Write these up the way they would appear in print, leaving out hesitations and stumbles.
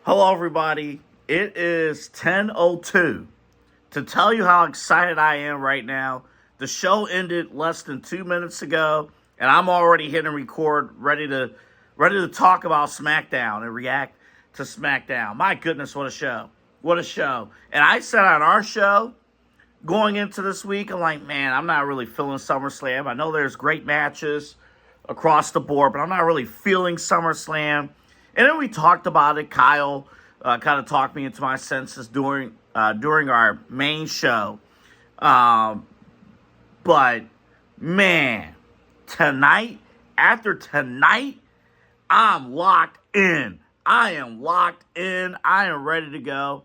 Hello, everybody. It is 10:02. To tell you how excited I am right now, the show ended less than 2 minutes ago, and I'm already hitting record, ready to talk about Smackdown and react to Smackdown. My goodness, what a show! What a show! And I said on our show going into this week, I'm like, man, I'm not really feeling SummerSlam. I know there's great matches across the board, but I'm not really feeling SummerSlam. And then we talked about it. Kyle kind of talked me into my senses during our main show. But man, after tonight, I'm locked in. I am locked in. I am ready to go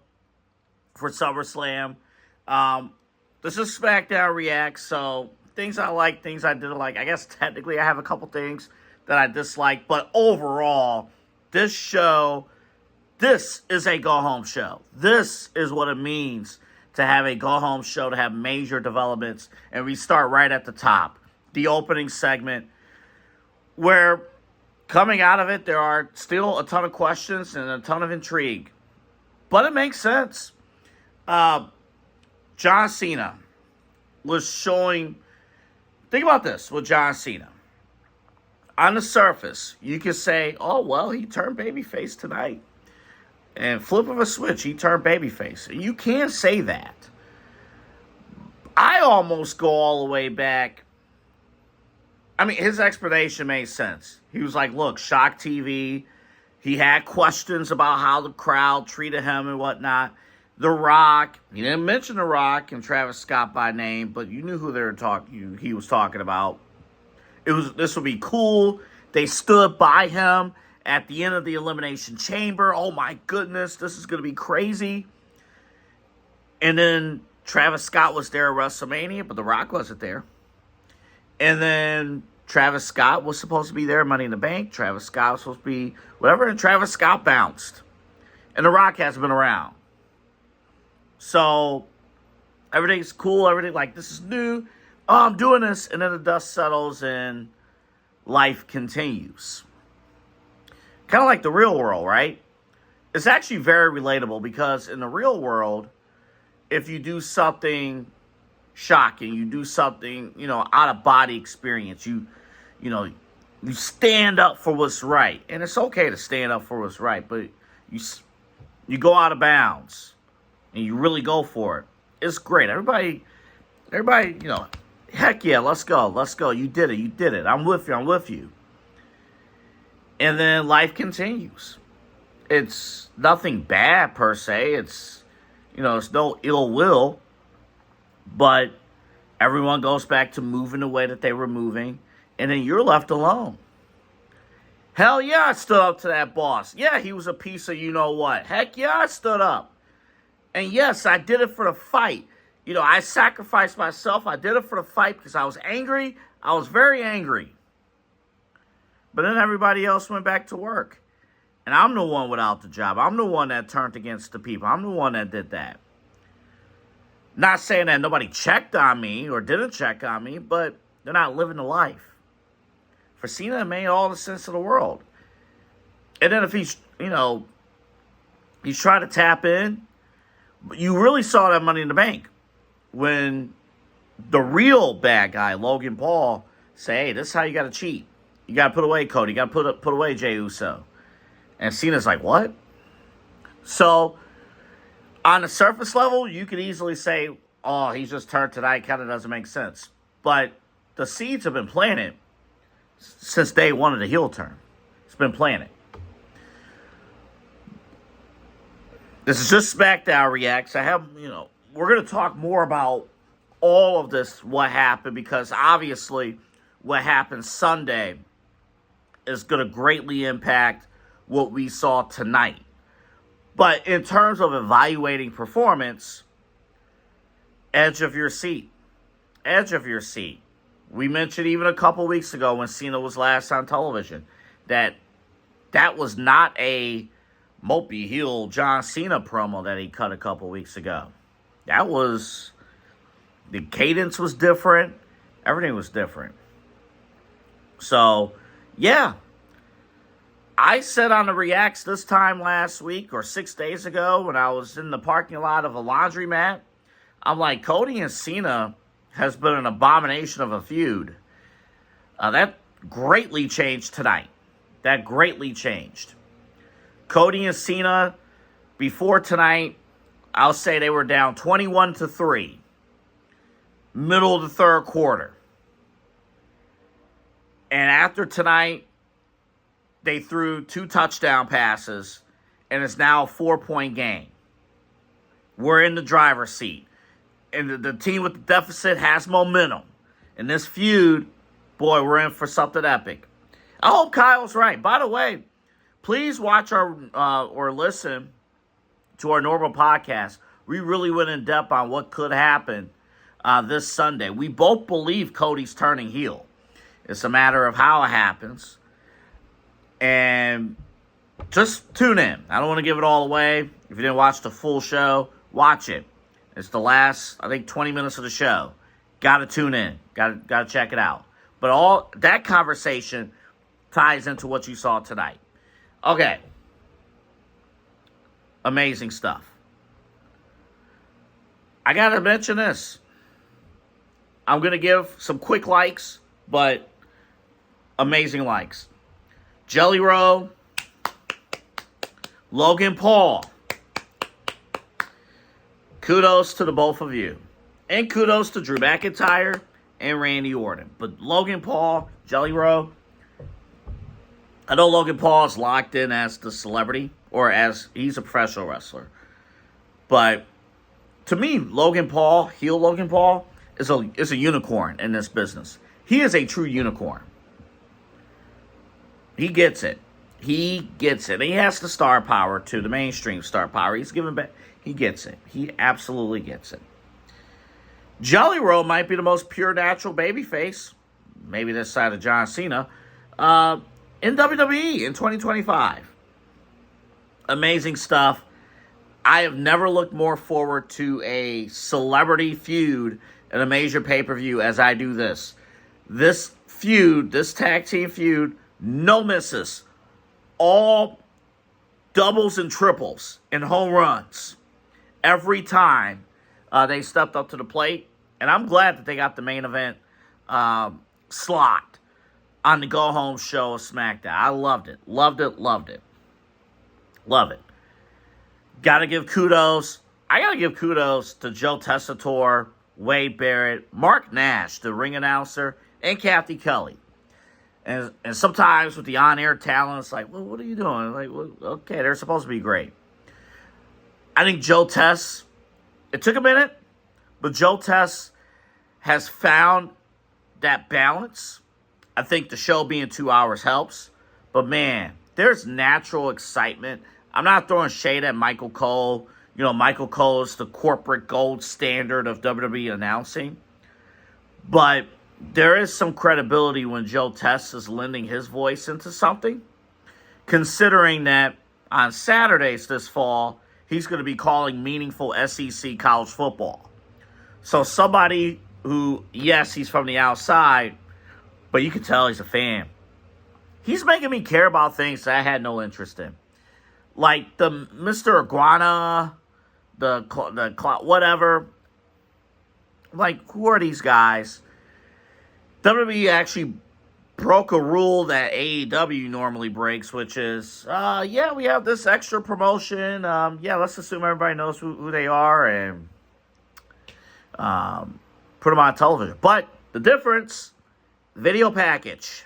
for SummerSlam. This is Smackdown React, so things I like, things I didn't like. I guess technically I have a couple things that I dislike, but overall, this is a go-home show. This is what it means to have a go-home show, to have major developments, and we start right at the top. The opening segment, where coming out of it, there are still a ton of questions and a ton of intrigue. But it makes sense. John Cena was showing... Think about this with John Cena. On the surface, you could say, oh, well, he turned babyface tonight. And flip of a switch, he turned babyface. And you can say that. I almost go all the way back. I mean, his explanation made sense. He was like, look, Shock TV. He had questions about how the crowd treated him and whatnot. The Rock. He didn't mention The Rock and Travis Scott by name, but you knew who he was talking about. This would be cool. They stood by him at the end of the Elimination Chamber. Oh my goodness, this is going to be crazy. And then Travis Scott was there at WrestleMania, but The Rock wasn't there. And then Travis Scott was supposed to be there at Money in the Bank. Travis Scott was supposed to be whatever, and Travis Scott bounced. And The Rock hasn't been around. So everything's cool. Everything like, this is new. Oh, I'm doing this. And then the dust settles and life continues. Kind of like the real world, right? It's actually very relatable because in the real world, if you do something shocking, you do something, out of body experience, you stand up for what's right. And it's okay to stand up for what's right, but you go out of bounds and you really go for it. It's great. Everybody, heck yeah, let's go. You did it. I'm with you. And then life continues. It's nothing bad per se. It's no ill will. But everyone goes back to moving the way that they were moving. And then you're left alone. Hell yeah, I stood up to that boss. Yeah, he was a piece of you-know-what. Heck yeah, I stood up. And yes, I did it for the fight. I sacrificed myself. I did it for the fight because I was angry. I was very angry. But then everybody else went back to work. And I'm the one without the job. I'm the one that turned against the people. I'm the one that did that. Not saying that nobody checked on me or didn't check on me, but they're not living the life. For Cena, it made all the sense of the world. And then if he's trying to tap in, you really saw that Money in the Bank when the real bad guy, Logan Paul, say, hey, this is how you got to cheat. You got to put away Cody. You got to put away Jey Uso. And Cena's like, what? So, on the surface level, you could easily say, oh, he's just turned tonight. Kind of doesn't make sense. But the seeds have been planted since day one of the heel turn. It's been planted. This is just Smackdown Reacts. We're going to talk more about all of this, what happened, because obviously what happened Sunday is going to greatly impact what we saw tonight. But in terms of evaluating performance, edge of your seat. Edge of your seat. We mentioned even a couple weeks ago when Cena was last on television that was not a mopey heel John Cena promo that he cut a couple weeks ago. The cadence was different. Everything was different. So, yeah. I said on the Reacts this time last week or 6 days ago when I was in the parking lot of a laundromat, I'm like, Cody and Cena has been an abomination of a feud. That greatly changed tonight. That greatly changed. Cody and Cena, before tonight, I'll say they were down 21-3. Middle of the third quarter. And after tonight, they threw 2 touchdown passes, and it's now a 4-point game. We're in the driver's seat. And the team with the deficit has momentum. In this feud, boy, we're in for something epic. I hope Kyle's right. By the way, please watch or listen to our normal podcast. We really went in depth on what could happen this Sunday. We both believe Cody's turning heel. It's a matter of how it happens. And just tune in. I don't want to give it all away. If you didn't watch the full show, watch it. It's the last, I think, 20 minutes of the show. Got to tune in. Got to check it out. But all that conversation ties into what you saw tonight. Okay. Amazing stuff. I got to mention this. I'm going to give some quick likes, but amazing likes. Jelly Roll, Logan Paul. Kudos to the both of you. And kudos to Drew McIntyre and Randy Orton. But Logan Paul, Jelly Roll, I know Logan Paul is locked in as the celebrity, or as he's a professional wrestler. But to me, Logan Paul, heel Logan Paul, is a unicorn in this business. He is a true unicorn. He gets it. He gets it. He has the star power too, the mainstream star power. He's giving back. He gets it. He absolutely gets it. Jelly Roll might be the most pure natural babyface, maybe this side of John Cena, in WWE in 2025. Amazing stuff. I have never looked more forward to a celebrity feud in a major pay-per-view as I do this. This feud, this tag team feud, no misses. All doubles and triples and home runs every time they stepped up to the plate. And I'm glad that they got the main event slot on the go-home show of Smackdown. I loved it. Loved it. Loved it. Love it. Gotta give kudos. I gotta give kudos to Joe Tessitore, Wade Barrett, Mark Nash, the ring announcer, and Kathy Kelly. And sometimes with the on-air talent, it's like, well, what are you doing? Like, well, okay, they're supposed to be great. I think Joe Tess, it took a minute, but Joe Tess has found that balance. I think the show being 2 hours helps. But, man, there's natural excitement. I'm not throwing shade at Michael Cole. You know, Michael Cole is the corporate gold standard of WWE announcing. But there is some credibility when Joe Tess is lending his voice into something, considering that on Saturdays this fall, he's going to be calling meaningful SEC college football. So somebody who, yes, he's from the outside, but you can tell he's a fan. He's making me care about things that I had no interest in. Like the Mr. Iguana, the whatever. Like, who are these guys? WWE actually broke a rule that AEW normally breaks, which is, yeah, we have this extra promotion. Yeah, let's assume everybody knows who they are and put them on television. But the difference, video package.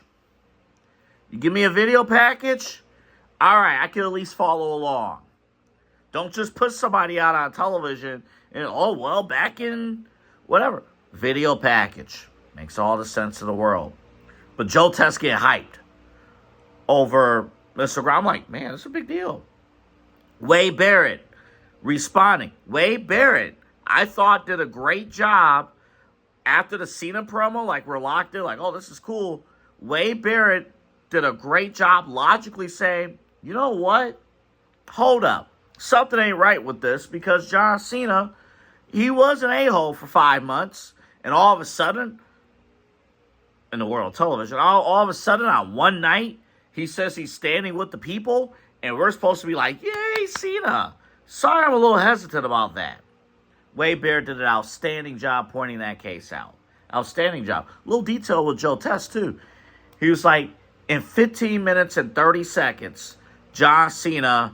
You give me a video package, all right, I can at least follow along. Don't just put somebody out on television and, oh, well, back in whatever. Video package. Makes all the sense in the world. But Joe Tess get hyped over Mr. Brown. I'm like, man, it's a big deal. Wade Barrett responding. Wade Barrett, I thought, did a great job after the Cena promo. Like, we're locked in. Like, oh, this is cool. Wade Barrett did a great job logically saying, you know what? Hold up. Something ain't right with this because John Cena, he was an a-hole for 5 months. And all of a sudden, in the world of television, all of a sudden on one night, He says he's standing with the people, and we're supposed to be like, yay, Cena. Sorry, I'm a little hesitant about that. Wade Bear did an outstanding job pointing that case out. Outstanding job. Little detail with Joe Test, too. He was like, in 15 minutes and 30 seconds, John Cena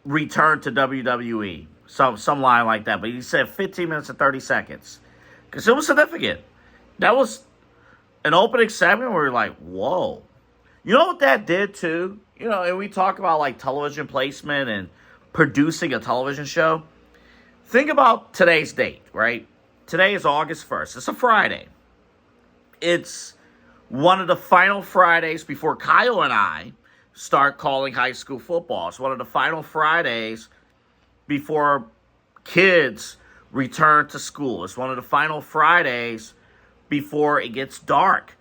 returned to WWE. Some line like that. But he said 15 minutes and 30 seconds. Because it was significant. That was an opening segment where you're like, whoa. You know what that did, too? You know, and we talk about, like, television placement and producing a television show. Think about today's date, right? Today is August 1st. It's a Friday. It's one of the final Fridays before Kyle and I start calling high school football. It's one of the final Fridays before kids return to school. It's one of the final Fridays before it gets dark,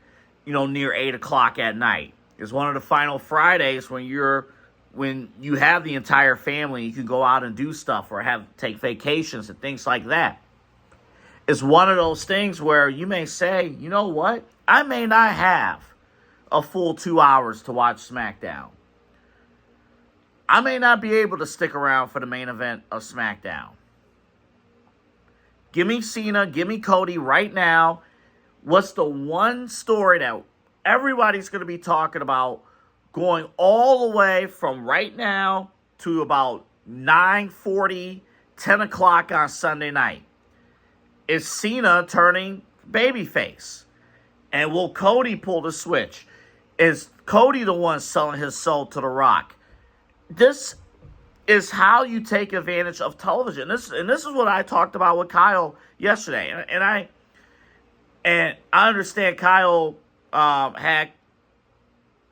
you know, near 8 o'clock at night. It's one of the final Fridays when you have the entire family, you can go out and do stuff or take vacations and things like that. It's one of those things where you may say, you know what? I may not have a full 2 hours to watch Smackdown. I may not be able to stick around for the main event of Smackdown. Give me Cena, give me Cody right now. What's the one story that everybody's going to be talking about going all the way from right now to about 9:40, 10 o'clock on Sunday night? Is Cena turning babyface? And will Cody pull the switch? Is Cody the one selling his soul to The Rock? This is how you take advantage of television. This is what I talked about with Kyle yesterday. And I understand Kyle had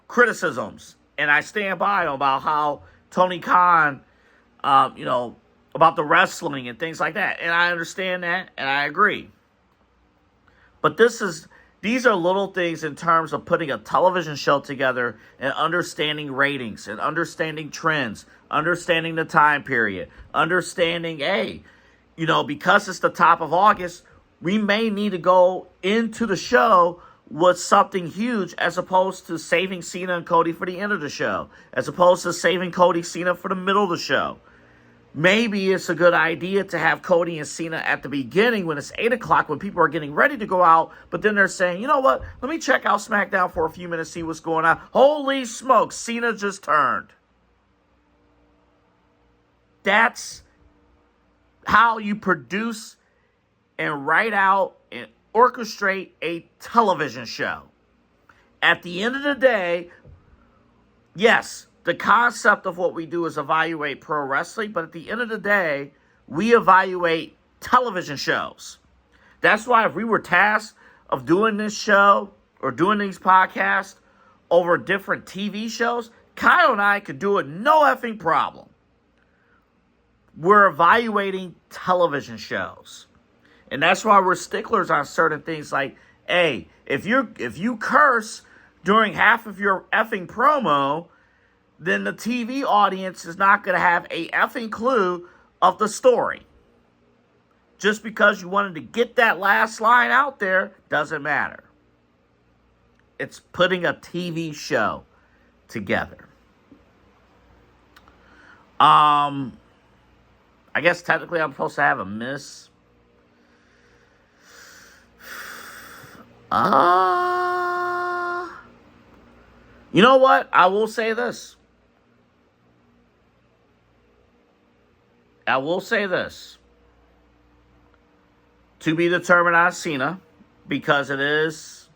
criticisms, and I stand by him about how Tony Khan, about the wrestling and things like that. And I understand that, and I agree. But these are little things in terms of putting a television show together and understanding ratings and understanding trends, understanding the time period, understanding, because it's the top of August, we may need to go into the show with something huge as opposed to saving Cena and Cody for the end of the show, as opposed to saving Cody Cena for the middle of the show. Maybe it's a good idea to have Cody and Cena at the beginning when it's 8 o'clock, when people are getting ready to go out, but then they're saying, you know what, let me check out Smackdown for a few minutes, see what's going on. Holy smokes, Cena just turned. That's how you produce and write out and orchestrate a television show. At the end of the day, yes, the concept of what we do is evaluate pro wrestling, but at the end of the day, we evaluate television shows. That's why if we were tasked of doing this show or doing these podcasts over different TV shows, Kyle and I could do it no effing problem. We're evaluating television shows. And that's why we're sticklers on certain things like, hey, if you curse during half of your effing promo, then the TV audience is not going to have a effing clue of the story. Just because you wanted to get that last line out there doesn't matter. It's putting a TV show together. I guess technically I'm supposed to have a miss. You know what? I will say this. To be determined on Cena, because it is,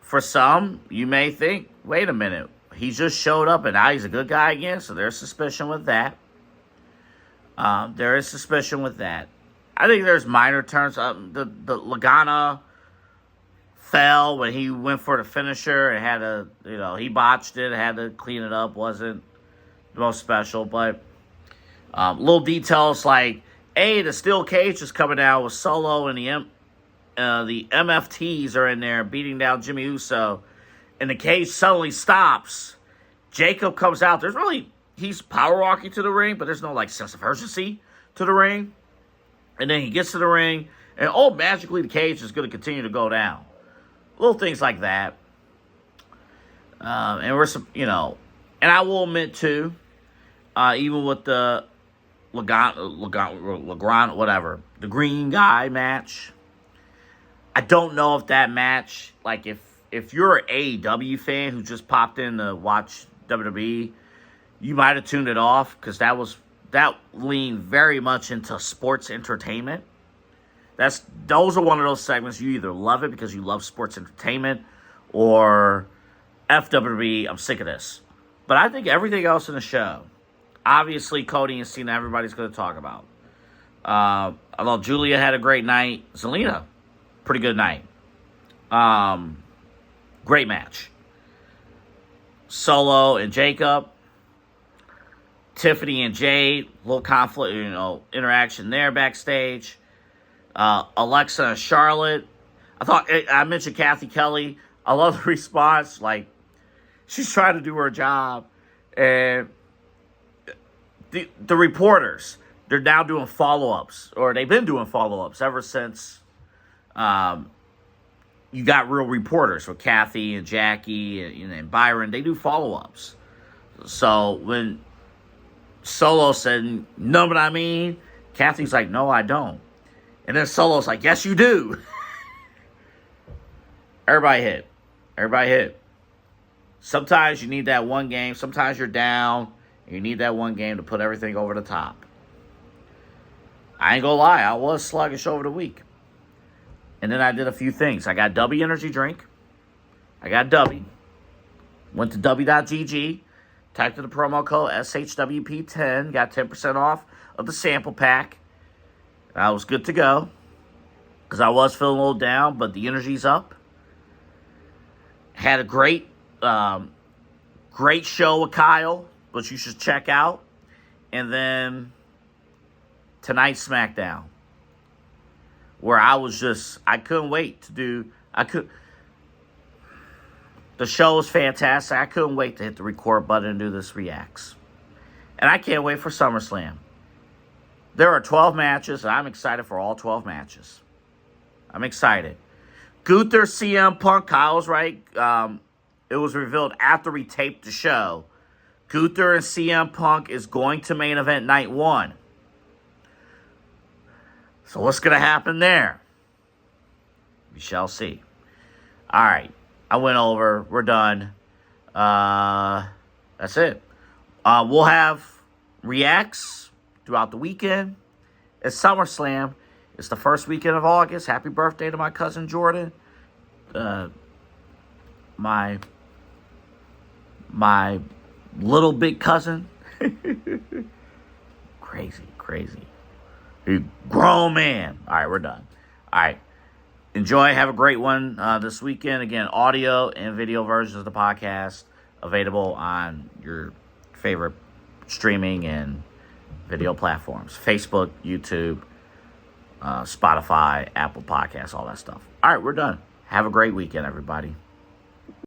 for some, you may think, wait a minute, he just showed up and now he's a good guy again, so there's suspicion with that. There is suspicion with that. I think there's minor turns. The Lagana fell when he went for the finisher and had to, he botched it, had to clean it up, wasn't the most special, but little details like, the steel cage is coming down with Solo and the MFTs are in there beating down Jimmy Uso, and the cage suddenly stops. Jacob comes out. He's power walking to the ring, but there's no sense of urgency to the ring. And then he gets to the ring, and magically the cage is going to continue to go down. Little things like that. And we're, and I will admit too, even with the Legrand, whatever, the green guy match, I don't know if that match, like if you're an AEW fan who just popped in to watch WWE, you might have tuned it off because that leaned very much into sports entertainment. Those are one of those segments you either love it because you love sports entertainment or FWB, I'm sick of this. But I think everything else in the show, obviously Cody and Cena, everybody's going to talk about. Although Julia had a great night, Zelina, pretty good night. Great match. Solo and Jacob, Tiffany and Jade, little conflict, interaction there backstage. Alexa and Charlotte. I mentioned Kathy Kelly. I love the response. Like, she's trying to do her job. And the reporters, they're now doing follow-ups. Or they've been doing follow-ups ever since you got real reporters. So Kathy and Jackie and Byron, they do follow-ups. So when Solo said, know what I mean? Kathy's like, no, I don't. And then Solo's like, yes, you do. Everybody hit. Sometimes you need that one game. Sometimes you're down. And you need that one game to put everything over the top. I ain't gonna lie. I was sluggish over the week. And then I did a few things. I got W Energy Drink. I got W. Went to W.GG. Typed in the promo code SHWP10. Got 10% off of the sample pack. I was good to go. Because I was feeling a little down, but the energy's up. Had a great show with Kyle, which you should check out. And then tonight's Smackdown, where I couldn't wait to do, the show was fantastic. I couldn't wait to hit the record button and do this reacts. And I can't wait for SummerSlam. There are 12 matches, and I'm excited for all 12 matches. I'm excited. Gunther, CM Punk, Kyle's right. It was revealed after we taped the show. Gunther and CM Punk is going to main event night 1. So what's going to happen there? We shall see. All right. I went over. We're done. That's it. We'll have reacts throughout the weekend. It's SummerSlam. It's the first weekend of August. Happy birthday to my cousin Jordan. My little big cousin. Crazy. You grown man. All right, we're done. All right. Enjoy. Have a great one this weekend. Again, audio and video versions of the podcast available on your favorite streaming and video platforms. Facebook, YouTube, Spotify, Apple Podcasts, all that stuff. All right, we're done. Have a great weekend, everybody.